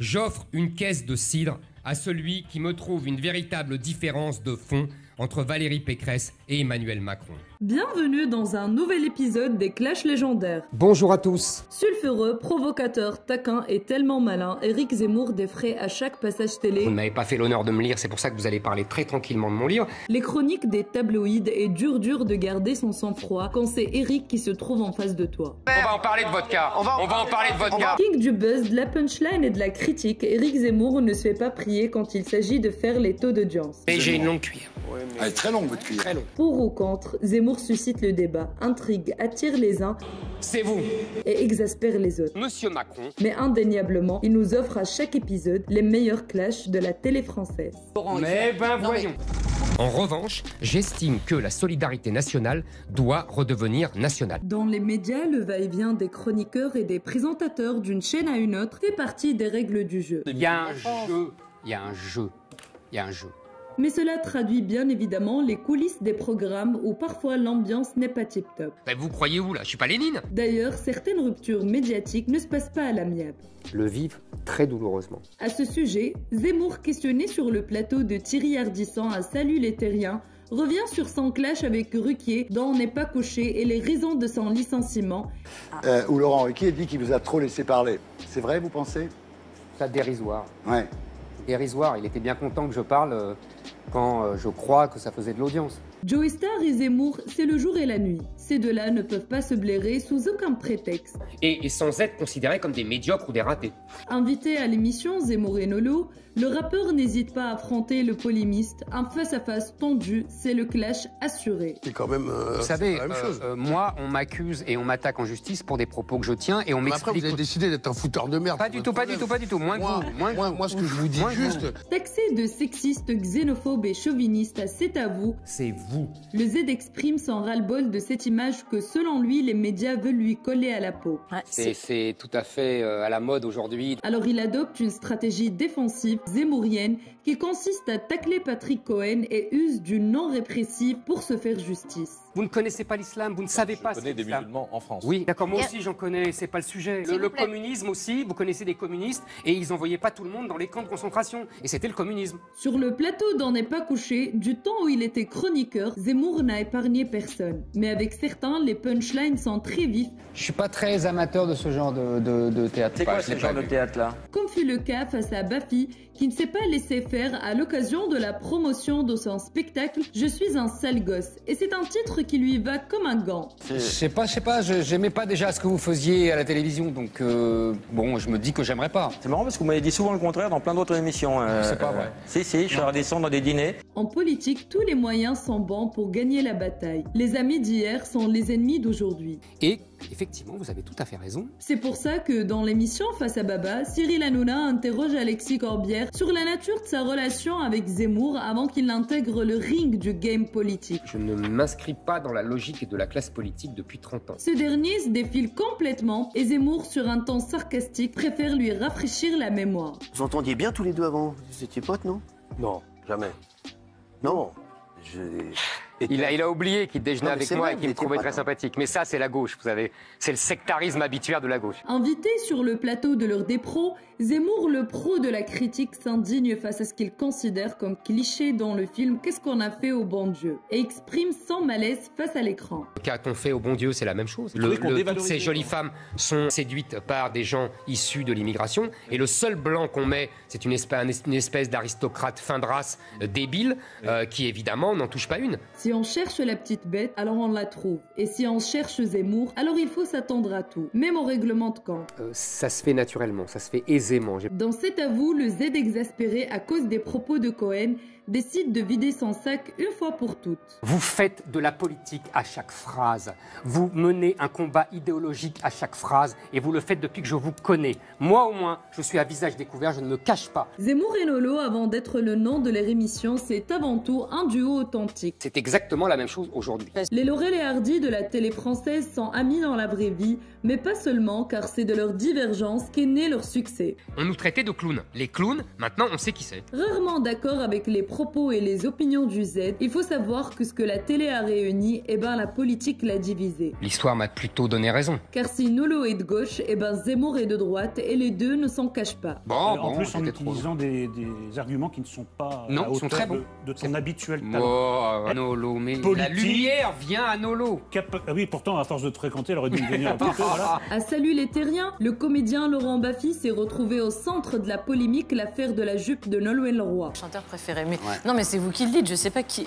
J'offre une caisse de cidre à celui qui me trouve une véritable différence de fond entre Valérie Pécresse et Emmanuel Macron. Bienvenue dans un nouvel épisode des Clashs légendaires. Bonjour à tous. Sulfureux, provocateur, taquin et tellement malin, Éric Zemmour défraie à chaque passage télé. Vous ne m'avez pas fait l'honneur de me lire, c'est pour ça que vous allez parler très tranquillement de mon livre. Les chroniques des tabloïds et dur de garder son sang-froid quand c'est Éric qui se trouve en face de toi. On va en parler de votre cas. On va en parler de votre cas. King du buzz, de la punchline et de la critique, Éric Zemmour ne se fait pas prier quand il s'agit de faire les taux d'audience. Et j'ai une longue cuillère. Elle est très longue, votre cuillère. Très longue. Pour ou contre, Zemmour suscite le débat, intrigue, attire les uns C'est vous. et exaspère les autres. Monsieur Macron. Mais indéniablement, il nous offre à chaque épisode les meilleurs clashs de la télé française. Mais ben voyons. En revanche, j'estime que la solidarité nationale doit redevenir nationale. Dans les médias, le va-et-vient des chroniqueurs et des présentateurs d'une chaîne à une autre fait partie des règles du jeu. Il y a un jeu. Il y a un jeu. Il y a un jeu. Mais cela traduit bien évidemment les coulisses des programmes où parfois l'ambiance n'est pas tip-top. Ben vous croyez où là? Je suis pas Lénine. D'ailleurs, certaines ruptures médiatiques ne se passent pas à l'amiable. Le vivre très douloureusement. À ce sujet, Zemmour, questionné sur le plateau de Thierry Ardisson à Salut les Terriens, revient sur son clash avec Ruquier, dont on n'est pas couché, et les raisons de son licenciement. Où Laurent Ruquier dit qu'il vous a trop laissé parler. C'est vrai, vous pensez? Ça dérisoire. Ouais. Dérisoire, il était bien content que je parle quand je crois que ça faisait de l'audience. Joey Star et Zemmour, c'est le jour et la nuit. Ces deux-là ne peuvent pas se blairer sous aucun prétexte. Et sans être considérés comme des médiocres ou des ratés. Invité à l'émission Zemmour et Nolo, le rappeur n'hésite pas à affronter le polémiste. Un face-à-face tendu, c'est le clash assuré. C'est quand même Vous savez, la même chose. moi, on m'accuse et on m'attaque en justice pour des propos que je tiens et on Mais après, m'explique... vous avez décidé d'être un fouteur de merde. Pas du tout, pas du tout, pas du tout. Moins que vous. Moi, ce que je vous dis Moins que vous. juste... Taxé de sexiste, xénophobe et chauviniste à C'est à vous, C'est vous. le Z exprime son ras-le-bol de cette image que selon lui, les médias veulent lui coller à la peau. C'est tout à fait à la mode aujourd'hui. Alors il adopte une stratégie défensive zemmourienne qui consiste à tacler Patrick Cohen et use du non répressif pour se faire justice. Vous ne connaissez pas l'islam, vous ne savez pas Je connais des musulmans en France. Oui, d'accord, moi aussi j'en connais, c'est pas le sujet. Le communisme aussi, vous connaissez des communistes et ils envoyaient pas tout le monde dans les camps de concentration. Et c'était le communisme. Sur le plateau d'On n'est pas couché, du temps où il était chroniqueur, Zemmour n'a épargné personne. Mais avec certains, les punchlines sont très vifs, Je suis pas très amateur de ce genre de théâtre. C'est quoi ce genre de théâtre-là? comme fut le cas face à Baffy, qui ne s'est pas laissé faire à l'occasion de la promotion de son spectacle « Je suis un sale gosse ». Et c'est un titre qui lui va comme un gant. Je sais pas, j'aimais pas déjà ce que vous faisiez à la télévision, donc bon, je me dis que j'aimerais pas. C'est marrant parce que vous m'avez dit souvent le contraire dans plein d'autres émissions. C'est pas vrai. Si, je suis redescendant dans des dîners. En politique, tous les moyens sont bons pour gagner la bataille. Les amis d'hier sont les ennemis d'aujourd'hui. Et effectivement, vous avez tout à fait raison. C'est pour ça que dans l'émission Face à Baba, Cyril Hanouna interroge Alexis Corbière sur la nature de sa relation avec Zemmour avant qu'il n'intègre le ring du game politique. Je ne m'inscris pas dans la logique de la classe politique depuis 30 ans. Ce dernier se défile complètement et Zemmour, sur un ton sarcastique, préfère lui rafraîchir la mémoire. Vous entendiez bien tous les deux avant? Vous étiez potes, non? Non, jamais. Non. Il a oublié qu'il déjeunait Non, mais avec c'est moi vrai, et qu'il me vous trouvait étiez très pas- sympathique. Mais ça, c'est la gauche, vous savez. C'est le sectarisme habituel de la gauche. Invité sur le plateau de l'heure des pros, Zemmour, le pro de la critique, s'indigne face à ce qu'il considère comme cliché dans le film Qu'est-ce qu'on a fait au bon Dieu et exprime sans malaise face à l'écran. Qu'a-t-on fait au bon Dieu, c'est la même chose. trouvez qu'on Toutes dévalorise ces les jolies gens. femmes sont séduites par des gens issus de l'immigration et le seul blanc qu'on met, c'est une espèce d'aristocrate fin de race débile qui évidemment n'en touche pas une. Si on cherche la petite bête, alors on la trouve. Et si on cherche Zemmour, alors il faut s'attendre à tout, même au règlement de camp. Ça se fait naturellement, ça se fait aisément. Dans C'est à vous, le Z exaspéré à cause des propos de Cohen décide de vider son sac une fois pour toutes. Vous faites de la politique à chaque phrase. Vous menez un combat idéologique à chaque phrase et vous le faites depuis que je vous connais. Moi, au moins, je suis à visage découvert, je ne me cache pas. Zemmour et Nolo, avant d'être le nom de leur émission, c'est avant tout un duo authentique. C'est exactement exactement la même chose aujourd'hui. Les Laurel et Hardy de la télé française sont amis dans la vraie vie, mais pas seulement, car c'est de leur divergence qu'est né leur succès. On nous traitait de clowns. Les clowns, maintenant on sait qui c'est. Rarement d'accord avec les propos et les opinions du Z, il faut savoir que ce que la télé a réuni, eh ben la politique l'a divisé. L'histoire m'a plutôt donné raison. Car si Nolo est de gauche, eh ben Zemmour est de droite, et les deux ne s'en cachent pas. Bon, en plus, en c'était trop utilisant des arguments qui ne sont pas Non, à ils sont hauteur très bons. de ton habituel talent. Oh, Nolo, mais la Politique. lumière vient à Nolo. Ah oui, pourtant, à force de te fréquenter, elle aurait dû venir un petit peu, voilà. À Salut les Terriens, le comédien Laurent Baffy s'est retrouvé au centre de la polémique, l'affaire de la jupe de Nolwenn Leroy. Chanteur préféré, mais non, mais c'est vous qui le dites, je sais pas qui.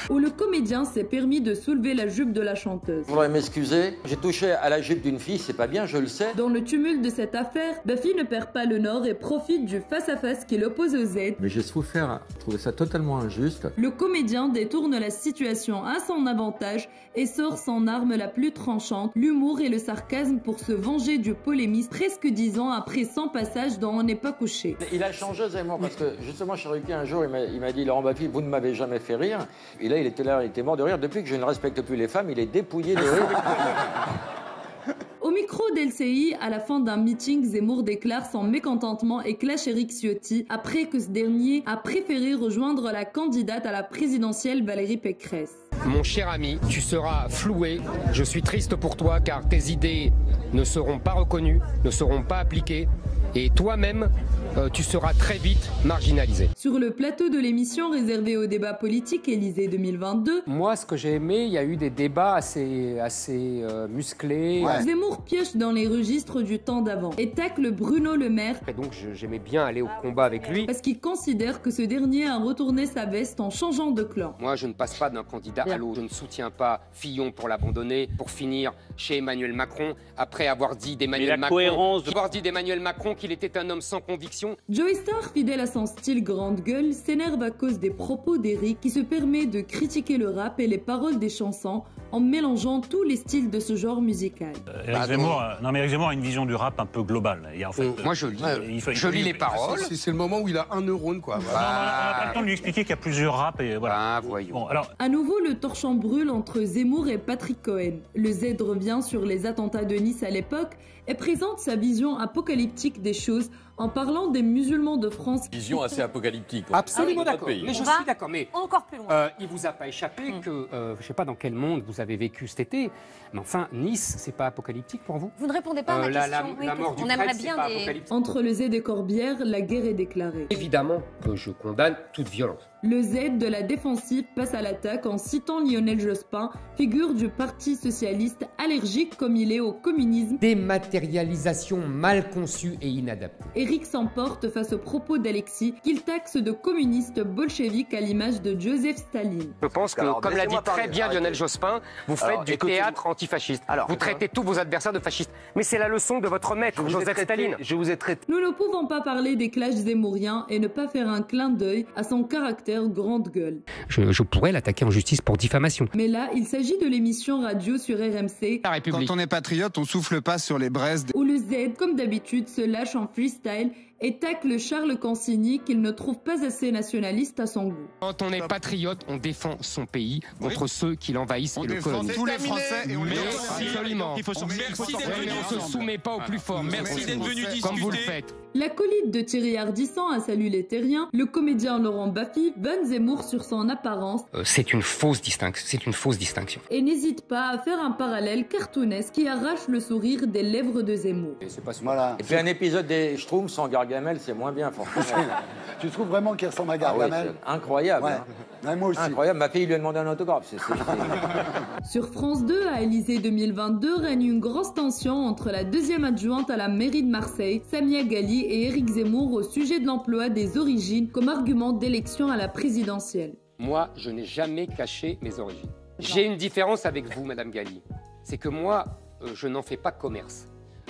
Où le comédien s'est permis de soulever la jupe de la chanteuse. Je voudrais m'excuser. J'ai touché à la jupe d'une fille, c'est pas bien, je le sais. Dans le tumulte de cette affaire, Baffy ne perd pas le nord et profite du face-à-face qui l'oppose au Z. Mais j'ai souffert, je trouvais ça totalement injuste. Le comédien détourne la situation à son avantage et sort son arme la plus tranchante, l'humour et le sarcasme pour se venger du polémiste presque 10 ans après 100 passages dont on n'est pas couché. Il a changé, Zemmour, parce que justement, chez Ruquier, un jour, il m'a dit, Laurent Baffy, vous ne m'avez jamais fait rire. Et là, il était mort de rire. Depuis que je ne respecte plus les femmes, il est dépouillé de rire. Au micro d'LCI, à la fin d'un meeting, Zemmour déclare son mécontentement et clash Éric Ciotti après que ce dernier a préféré rejoindre la candidate à la présidentielle Valérie Pécresse. Mon cher ami, tu seras floué. Je suis triste pour toi car tes idées ne seront pas reconnues, ne seront pas appliquées. Et toi-même, tu seras très vite marginalisé. Sur le plateau de l'émission réservée au débat politique Élysée 2022, Moi, ce que j'ai aimé, il y a eu des débats assez musclés. Zemmour pioche dans les registres du temps d'avant et tacle Bruno Le Maire Et donc j'aimais bien aller au combat avec lui. parce qu'il considère que ce dernier a retourné sa veste en changeant de clan. Moi, je ne passe pas d'un candidat à l'autre. Je ne soutiens pas Fillon pour l'abandonner, pour finir chez Emmanuel Macron, après avoir dit d'Emmanuel Macron qu'il était un homme sans conviction. Joey Starr, fidèle à son style grande gueule, s'énerve à cause des propos d'Éric qui se permet de critiquer le rap et les paroles des chansons en mélangeant tous les styles de ce genre musical. Éric Zemmour a une vision du rap un peu globale. Et en fait, Moi, je lis les paroles. C'est le moment où il a un neurone, quoi. On n'a pas le temps de lui expliquer qu'il y a plusieurs raps et voilà. Ah, voyons. Bon, alors, À nouveau, le torchon brûle entre Zemmour et Patrick Cohen. Le Z revient sur les attentats de Nice à l'époque et présente sa vision apocalyptique des choses en parlant des musulmans de France. Vision assez apocalyptique. Absolument d'accord. Mais je suis d'accord. Mais Encore plus loin. il vous a pas échappé que, je sais pas dans quel monde vous avez vécu cet été, mais enfin, Nice, c'est pas apocalyptique pour vous? Vous ne répondez pas à ma question. La mort du on aimerait prêtre, c'est bien pas des. apocalyptique. Entre le Z et Corbière, la guerre est déclarée. Évidemment que je condamne toute violence. Le Z de la défensive passe à l'attaque en citant Lionel Jospin, figure du Parti socialiste allergique comme il est au communisme. Dématérialisation mal conçue et inadaptée. Éric s'emporte face aux propos d'Alexis qu'il taxe de communiste bolchevique à l'image de Joseph Staline. Je pense que, Alors, comme l'a dit laissez-moi très parler. bien Lionel Jospin, vous faites Alors, du écoutez-moi. théâtre antifasciste. Alors, vous traitez tous vos adversaires de fascistes. Mais c'est la leçon de votre maître, Joseph Staline. Je vous ai traité. Nous ne pouvons pas parler des clashs zémouriens et ne pas faire un clin d'œil à son caractère grande gueule. Je pourrais l'attaquer en justice pour diffamation. Mais là, il s'agit de l'émission radio sur RMC, La République. Quand on est patriote, on souffle pas sur les braises. où le Z, comme d'habitude, se lâche en freestyle et tacle Charles Consigny qu'il ne trouve pas assez nationaliste à son goût. Quand on est patriote, on défend son pays contre ceux qui l'envahissent et le colonisent. tous les Français et on les Absolument. Il faut se Merci d'être venu. On ne se soumet pas au plus fort. Merci d'être venu discuter. Comme vous le faites. L'acolyte de Thierry Ardisson à Salut les Terriens, le comédien Laurent Baffy vanne Zemmour sur son apparence C'est une fausse distinction. et n'hésite pas à faire un parallèle cartoonesque qui arrache le sourire des lèvres de Zemmour. Voilà. Et puis un épisode des Schtroumpfs sans Gargamel, c'est moins bien, forcément. Tu trouves vraiment qu'il ressemble à Ah oui, Gargamel? c'est incroyable. Ouais. Hein. Ouais, moi aussi. Incroyable. Ma fille lui a demandé un autographe. Sur France 2, à Élysée 2022, règne une grosse tension entre la deuxième adjointe à la mairie de Marseille, Samia Ghali, et Éric Zemmour au sujet de l'emploi des origines comme argument d'élection à la présidentielle. Moi, je n'ai jamais caché mes origines. J'ai une différence avec vous, Madame Ghali. C'est que moi, je n'en fais pas commerce.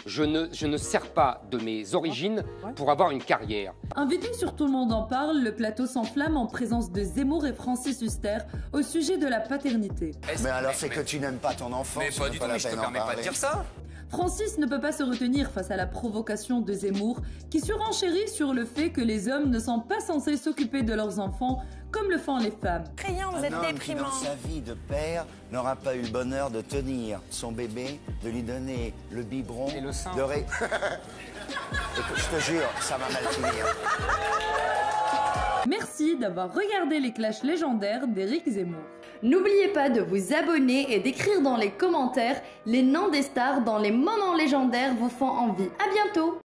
Je ne sers pas de mes origines pour avoir une carrière. Invité sur Tout le monde en parle, le plateau s'enflamme en présence de Zemmour et Francis Huster au sujet de la paternité. Mais alors, c'est que tu n'aimes pas ton enfant. Mais pas du tout, mais je te permets pas de dire ça. Francis ne peut pas se retenir face à la provocation de Zemmour, qui surenchérit sur le fait que les hommes ne sont pas censés s'occuper de leurs enfants comme le font les femmes. Criant, vous êtes déprimant. Qui, dans sa vie de père, n'aura pas eu le bonheur de tenir son bébé, de lui donner le biberon, et le sein. Écoute, je te jure, ça va mal finir. Merci d'avoir regardé les clashs légendaires d'Éric Zemmour. N'oubliez pas de vous abonner et d'écrire dans les commentaires les noms des stars dont les moments légendaires vous font envie. À bientôt!